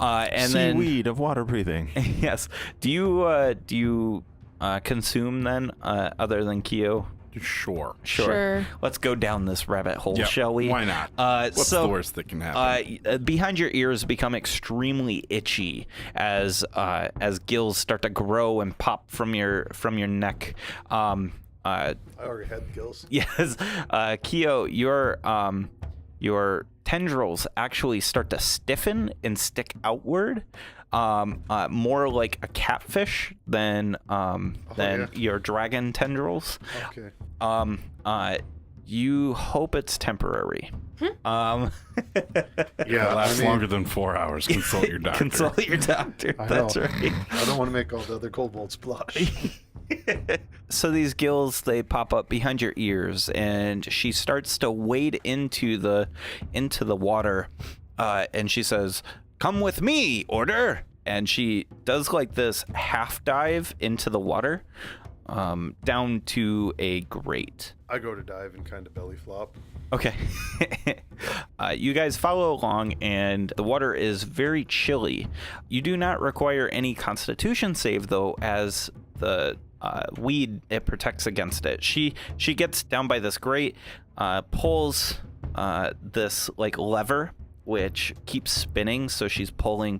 And then seaweed of water breathing. yes. Do you consume then other than Kyo? Sure. Sure. Let's go down this rabbit hole, Yeah, shall we? why not? What's the worst that can happen? Behind your ears become extremely itchy as gills start to grow and pop from your neck. I already had gills. Yes, Kyo, your tendrils actually start to stiffen and stick outward, more like a catfish than your dragon tendrils. Okay. You hope it's temporary. Yeah, It lasts longer than 4 hours. Consult your doctor. Consult your doctor. I That's know. right. I don't want to make all the other kobolds blush. So these gills, they pop up behind your ears, and she starts to wade into the water, and she says, "Come with me, Order." And she does like this half dive into the water, down to a grate. I go to dive and kind of belly flop. Okay. You guys follow along, and the water is very chilly. You do not require any constitution save, though, as the weed, it protects against it. She gets down by this grate, pulls this like lever, which keeps spinning, so she's pulling.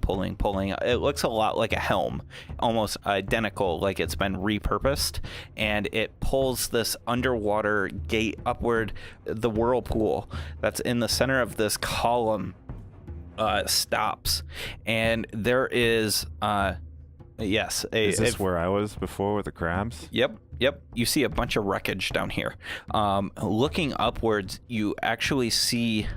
It looks a lot like a helm, almost identical, like it's been repurposed, and it pulls this underwater gate upward. The whirlpool that's in the center of this column stops, and there is yes, Is this where I was before with the crabs? Yep. You see a bunch of wreckage down here. Looking upwards, you actually see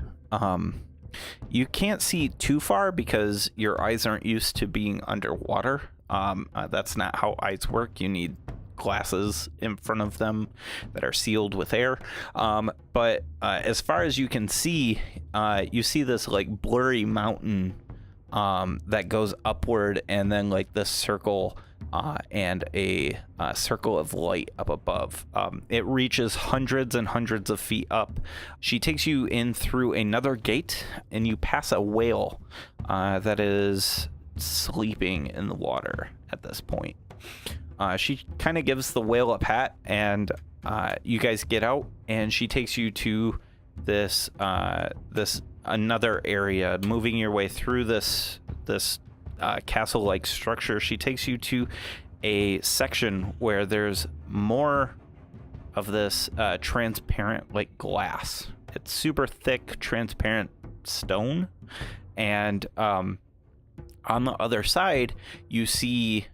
you can't see too far because your eyes aren't used to being underwater. That's not how eyes work. You need glasses in front of them that are sealed with air. But as far as you can see, you see this like blurry mountain that goes upward, and then like this circle and a circle of light up above. It reaches hundreds and hundreds of feet up. She takes you in through another gate, and you pass a whale that is sleeping in the water at this point. She kind of gives the whale a pat, and you guys get out, and she takes you to this another area, moving your way through this castle-like structure. She takes you to a section where there's more of this transparent like glass. It's super thick, transparent stone, and on the other side you see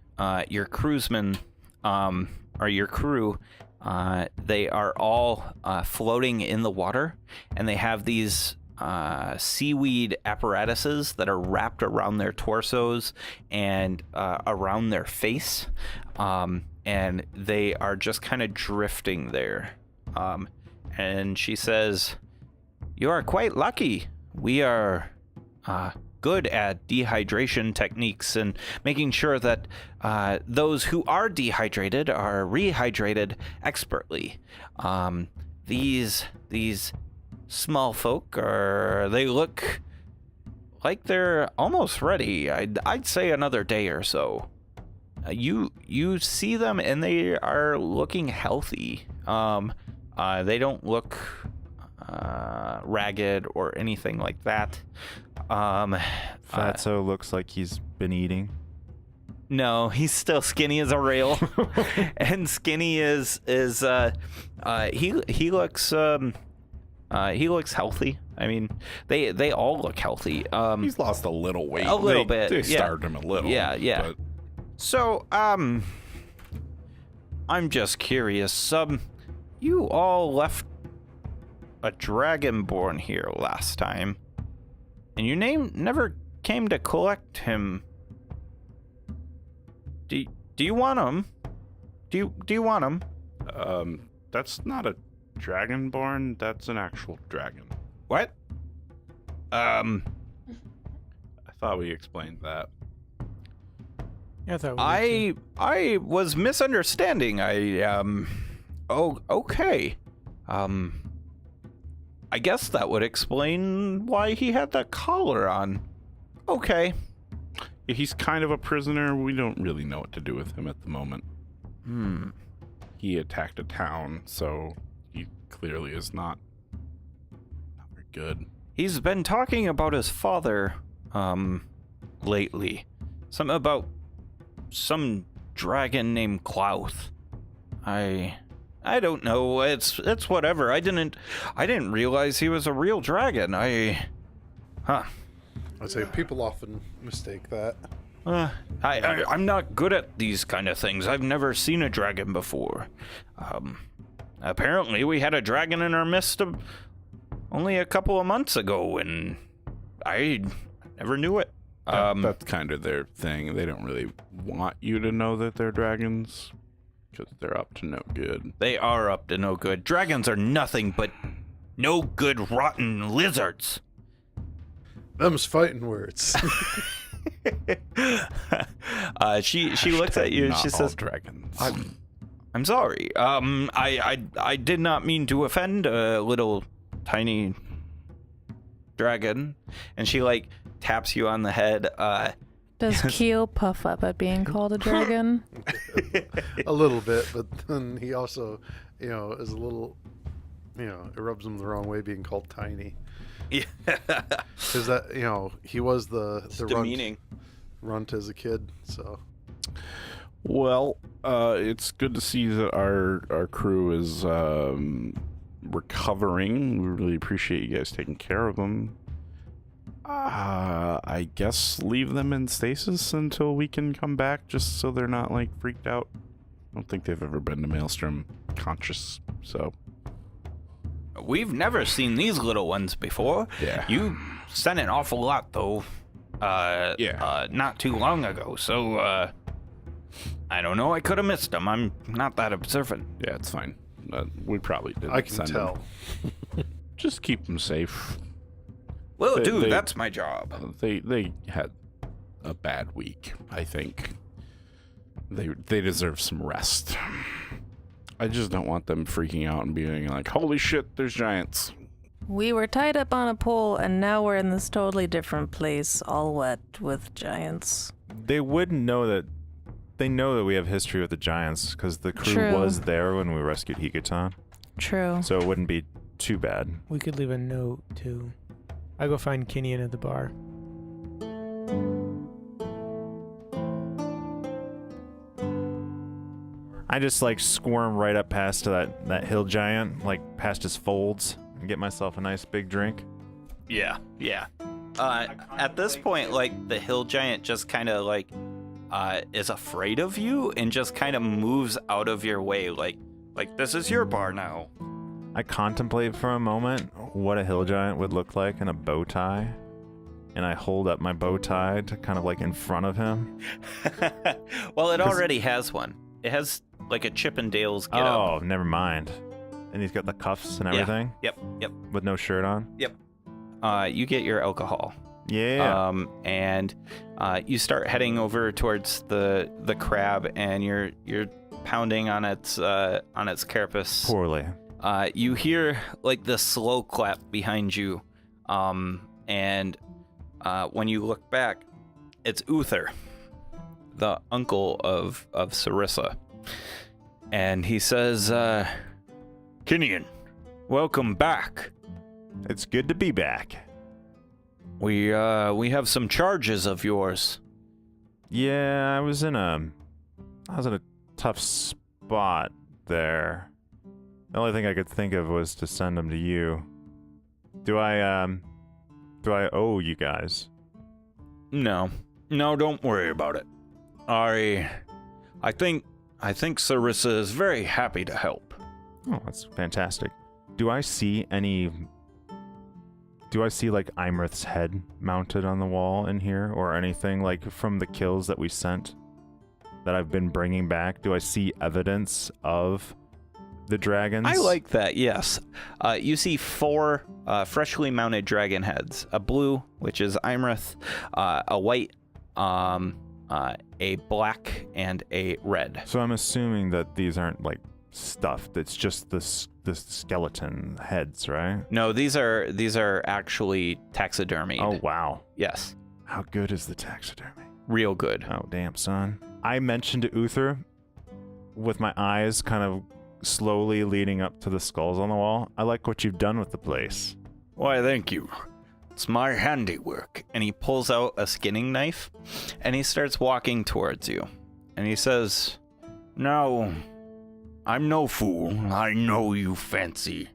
your crewsmen or your crew. They are all floating in the water, and they have these seaweed apparatuses that are wrapped around their torsos and around their face, and they are just kind of drifting there. And she says, "You are quite lucky. We are good at dehydration techniques and making sure that those who are dehydrated are rehydrated expertly. These small folk they look like they're almost ready. I'd say another day or so. You see them, and they are looking healthy. They don't look ragged or anything like that. Fatso looks like he's been eating. No, he's still skinny as a rail. And skinny is he looks healthy. I mean, they all look healthy. He's lost a little weight. A little bit. They Yeah. starved him a little. Yeah. But So, I'm just curious. You all left a dragonborn here last time, and your name never came to collect him. Do you want him? Do you want him? that's not a dragonborn. That's an actual dragon. What? I thought we explained that. Yeah, I thought we did too. I was misunderstanding. Oh, okay. I guess that would explain why he had that collar on. Okay. He's kind of a prisoner. We don't really know what to do with him at the moment. He attacked a town, so he clearly is not very good. He's been talking about his father, lately. Something about some dragon named Klauth. I don't know. It's whatever. I didn't realize he was a real dragon. I'd say people often mistake that. I'm not good at these kind of things. I've never seen a dragon before. Apparently we had a dragon in our midst only a couple of months ago, and I never knew it. That's kind of their thing. They don't really want you to know that they're dragons, because they're up to no good. They are up to no good. Dragons are nothing but no good rotten lizards. Them's fighting words. She looks at you and she says, dragons. I'm sorry. I did not mean to offend a little tiny dragon. And she like taps you on the head. Does Keo puff up at being called a dragon? A little bit, but then he also, is a little, it rubs him the wrong way being called tiny. Yeah. Because that, he was the demeaning runt as a kid, so. Well, it's good to see that our crew is recovering. We really appreciate you guys taking care of them. I guess leave them in stasis until we can come back, just so they're not like freaked out. I don't think they've ever been to Maelstrom conscious, so. We've never seen these little ones before. Yeah. You sent an awful lot though. Not too long ago, so I don't know. I could have missed them. I'm not that observant. Yeah, it's fine. We probably didn't. I can send tell. them. Just keep them safe. Well, They- dude, they- that's my job. They had a bad week. I think they deserve some rest. I just don't want them freaking out and being like, "Holy shit, there's giants." We were tied up on a pole, and now we're in this totally different place, all wet with giants. They wouldn't know that. They know that we have history with the giants because the crew True. was there when we rescued Hikutan, True. so it wouldn't be too bad. We could leave a note too. I go find Kenyan at the bar. I just like squirm right up past to that hill giant, like past his folds, and get myself a nice big drink. Yeah. At this point, like the hill giant just kind of like is afraid of you and just kind of moves out of your way, like this is your bar now. I contemplate for a moment what a hill giant would look like in a bow tie, and I hold up my bow tie to kind of like in front of him. Well, it already has one. It has like a Chippendales get up. Oh, never mind. And he's got the cuffs and everything. Yep. With no shirt on. You get your alcohol. Yeah. And you start heading over towards the crab, and you're pounding on its carapace. Poorly. You hear like the slow clap behind you, and when you look back, it's Uther, the uncle of Sarissa, and he says, "Kinian, welcome back. It's good to be back. We have some charges of yours." Yeah, I was in a tough spot there. The only thing I could think of was to send them to you. Do I owe you guys? No, don't worry about it. I think Sarissa is very happy to help. Oh, that's fantastic. Do I see like Imrith's head mounted on the wall in here, or anything like from the kills that we sent that I've been bringing back? Do I see evidence of the dragons? I like that, yes. You see 4 freshly mounted dragon heads. A blue, which is Imrith, a white, a black, and a red. So I'm assuming that these aren't like stuffed. It's just the skeleton heads, right? No, these are actually taxidermied. Oh, wow. Yes. How good is the taxidermy? Real good. Oh, damn, son. I mentioned to Uther, with my eyes kind of slowly leading up to the skulls on the wall, I like what you've done with the place. Why, thank you. It's my handiwork. And he pulls out a skinning knife, and he starts walking towards you. And he says, "Now, I'm no fool. I know you fancy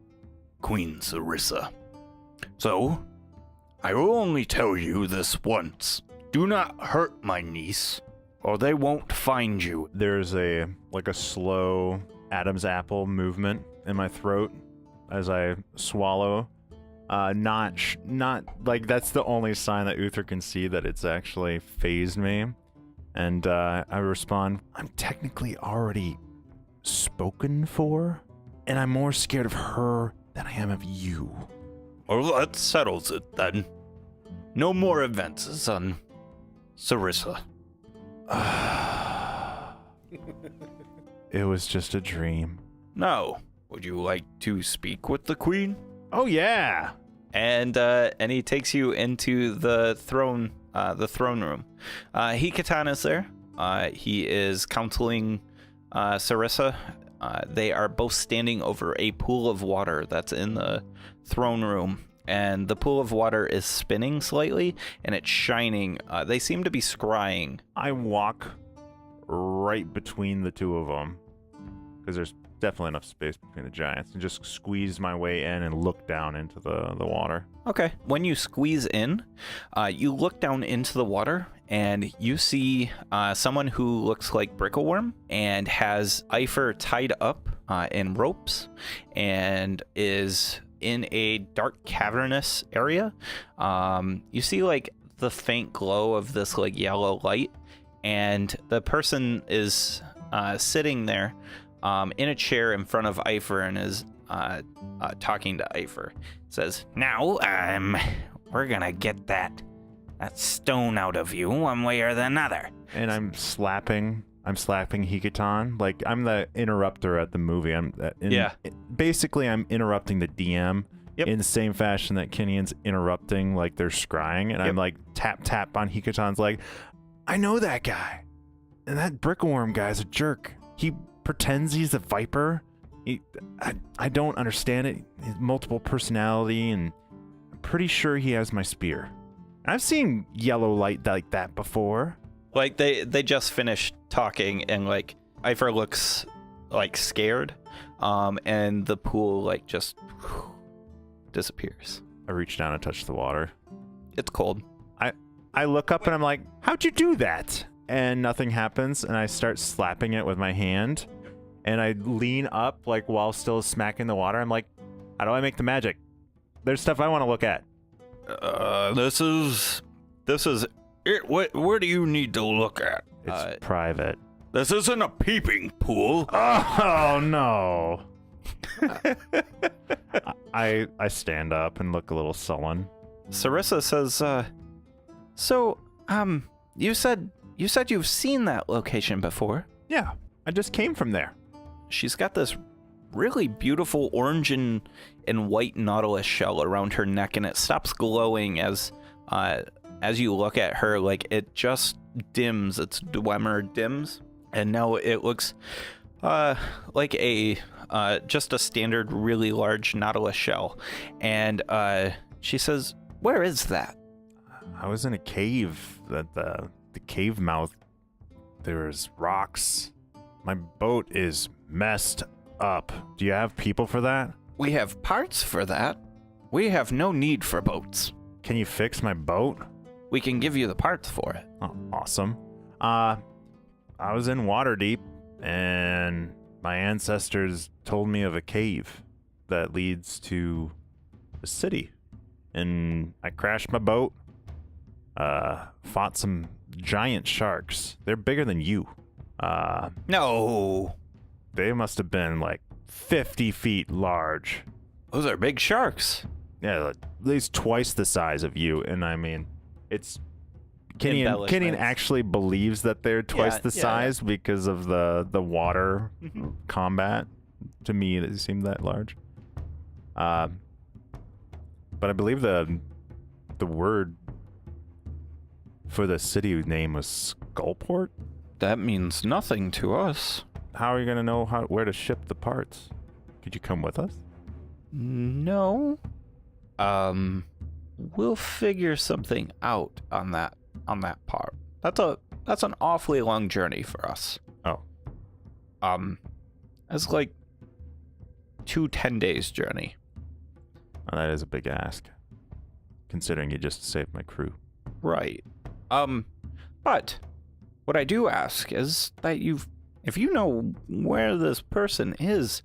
Queen Sarissa. So, I will only tell you this once. Do not hurt my niece, or they won't find you." There's a slow Adam's apple movement in my throat as I swallow. Not like that's the only sign that Uther can see that it's actually phased me. And I respond, "I'm technically already spoken for, and I'm more scared of her than I am of you." Well, that settles it then. No more advances on Sarissa. It was just a dream. Now, would you like to speak with the queen? Oh yeah. And he takes you into the throne room. Hikatan is there. He is counseling Sarissa. They are both standing over a pool of water that's in the throne room, and the pool of water is spinning slightly, and it's shining. They seem to be scrying. I walk right between the two of them, because there's definitely enough space between the giants, and just squeeze my way in and look down into the water. Okay. When you squeeze in, you look down into the water, and you see someone who looks like Brickleworm and has Eifer tied up in ropes and is in a dark cavernous area. You see like the faint glow of this like yellow light, and the person is sitting there in a chair in front of Eifer and is talking to Eifer. Says, "Now, we're gonna get that stone out of you one way or the other." And I'm slapping Hikatan. Like, I'm the interrupter at the movie. Basically, I'm interrupting the DM. Yep. In the same fashion that Kinian's interrupting, like they're scrying, and I'm like tap on Hikatan's leg. "I know that guy, and that Brickleworm guy's a jerk. He pretends he's a viper. I don't understand it. His multiple personality, and I'm pretty sure he has my spear. I've seen yellow light like that before." Like they just finished talking, and like Eifer looks like scared, and the pool like just disappears. I reach down and touch the water. It's cold. I look up and I'm like, "How'd you do that?" And nothing happens, and I start slapping it with my hand, and I lean up like while still smacking the water. I'm like, "How do I make the magic? There's stuff I want to look at." This is it. Where do you need to look at? It's private. This isn't a peeping pool. Oh no. I stand up and look a little sullen. Sarissa says, you said you've seen that location before. Yeah, I just came from there. She's got this really beautiful orange and white nautilus shell around her neck, and it stops glowing as you look at her. Like, it just dims. Its Dwemer dims, and now it looks like just a standard really large nautilus shell. And she says, "Where is that?" I was in a cave at the cave mouth. There's rocks. My boat is messed up. Do you have people for that? We have parts for that. We have no need for boats. Can you fix my boat? We can give you the parts for it. Oh, awesome. I was in Waterdeep, and my ancestors told me of a cave that leads to a city. And I crashed my boat, fought some giant sharks. They're bigger than you. No. They must have been like 50 feet large. Those are big sharks. Yeah, at least twice the size of you. And I mean, it's Kenyon Embellishments. actually believes that they're twice Yeah, the yeah, size because of the water combat. To me, it seemed that large. But I believe the word for the city name was Skullport. That means nothing to us. How are you gonna know where to ship the parts? Could you come with us? No. We'll figure something out on that part. That's an awfully long journey for us. Oh. It's like 2 10-days journey. Oh, that is a big ask, considering you just saved my crew. Right. But what I do ask is that if you know where this person is,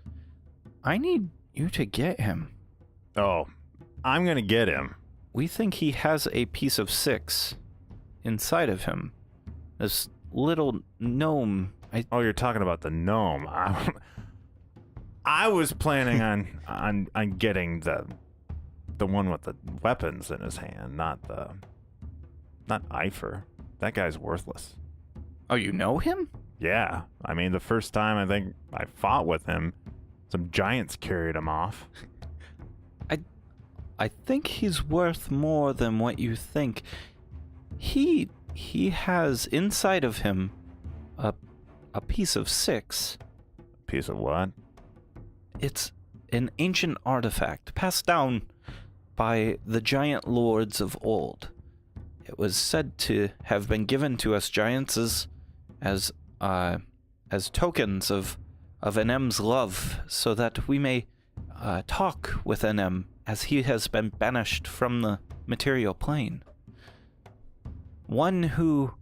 I need you to get him. Oh, I'm gonna get him. We think he has a piece of 6 inside of him. This little gnome. Oh, you're talking about the gnome. I was planning on getting the one with the weapons in his hand, not Eifer. That guy's worthless. Oh, you know him? Yeah, I mean, the first time I think I fought with him, some giants carried him off. I think he's worth more than what you think. He has inside of him a piece of 6. Piece of what? It's an ancient artifact passed down by the giant lords of old. It was said to have been given to us giants as tokens of NM's love, so that we may talk with NM as he has been banished from the material plane. One who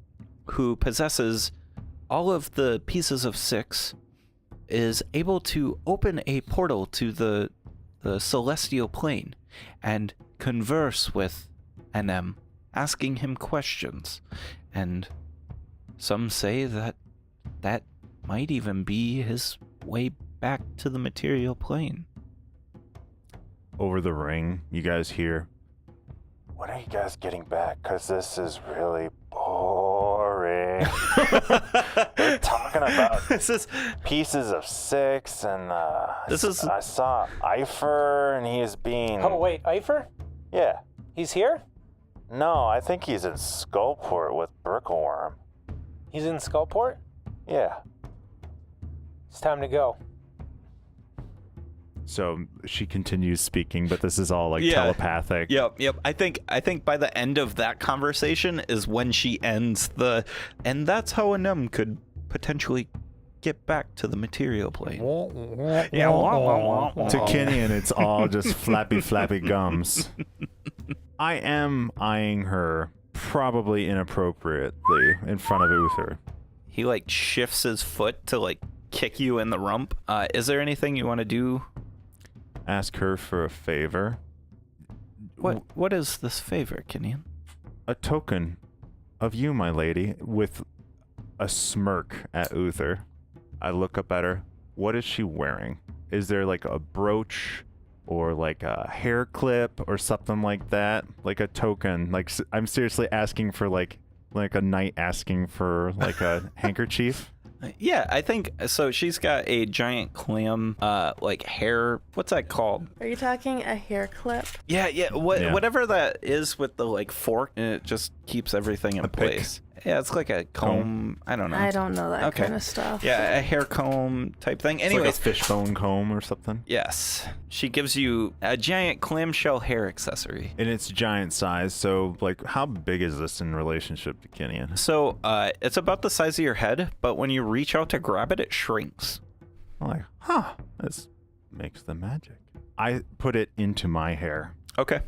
possesses all of the pieces of 6 is able to open a portal to the celestial plane and converse with NM, asking him questions. And some say that might even be his way back to the material plane. Over the ring, you guys hear, "When are you guys getting back? Because this is really boring." They're talking about pieces of 6, and I saw Eifer, and he is being... Oh, wait, Eifer? Yeah. He's here? No, I think he's in Skullport with Brickleworm. He's in Skullport? Yeah. It's time to go. So she continues speaking, but this is all like Yeah. telepathic. Yep. I think by the end of that conversation is when she ends and that's how NM could potentially get back to the material plane. To Kenyon, it's all just flappy gums. I am eyeing her probably inappropriately in front of Uther. He like shifts his foot to like kick you in the rump. Is there anything you want to do? Ask her for a favor. What is this favor, Kenyon? A token of you, my lady, with a smirk at Uther. I look up at her. What is she wearing? Is there like a brooch or like a hair clip or something like that? Like a token. Like I'm seriously asking for like a knight asking for like a handkerchief. Yeah, I think so. She's got a giant clam, like hair. What's that called? Are you talking a hair clip? Yeah. Yeah. Whatever that is with the like fork, and it just keeps everything in A pick? place. Yeah, it's like a comb. I don't know. I don't know that Okay. kind of stuff. Yeah, a hair comb type thing. It's Anyways, like a fishbone comb or something. yes, she gives you a giant clamshell hair accessory. And it's giant size, so like how big is this in relationship to Kenyon? So, it's about the size of your head, but when you reach out to grab it, it shrinks. I'm like, huh, this makes the magic. I put it into my hair. Okay.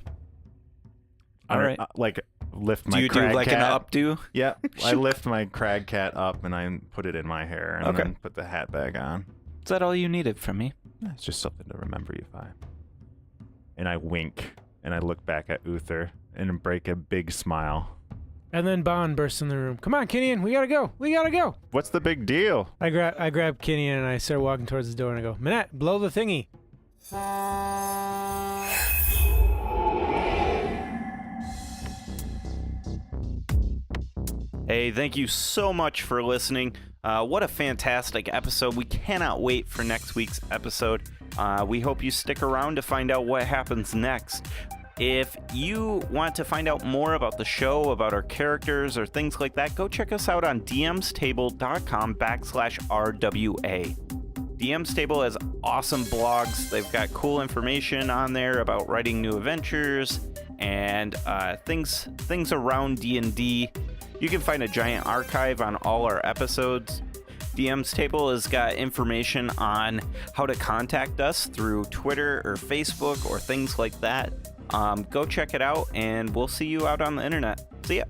All right. Like lift my Do you do crag like cat. an updo? Yeah, I lift my crag cat up and I put it in my hair and Okay. then put the hat back on. Is that all you needed from me? Yeah, it's just something to remember you by. And I wink and I look back at Uther and break a big smile. And then Bond bursts in the room. Come on, Kinian, we gotta go. We gotta go. What's the big deal? I grab Kinian and I start walking towards the door and I go, Manette, blow the thingy. Hey, thank you so much for listening. What a fantastic episode. We cannot wait for next week's episode. We hope you stick around to find out what happens next. If you want to find out more about the show, about our characters, or things like that, go check us out on dmstable.com/RWA. DM's Table has awesome blogs. They've got cool information on there about writing new adventures and things around D&D. You can find a giant archive on all our episodes. DM's Table has got information on how to contact us through Twitter or Facebook or things like that. Go check it out, and we'll see you out on the internet. See ya.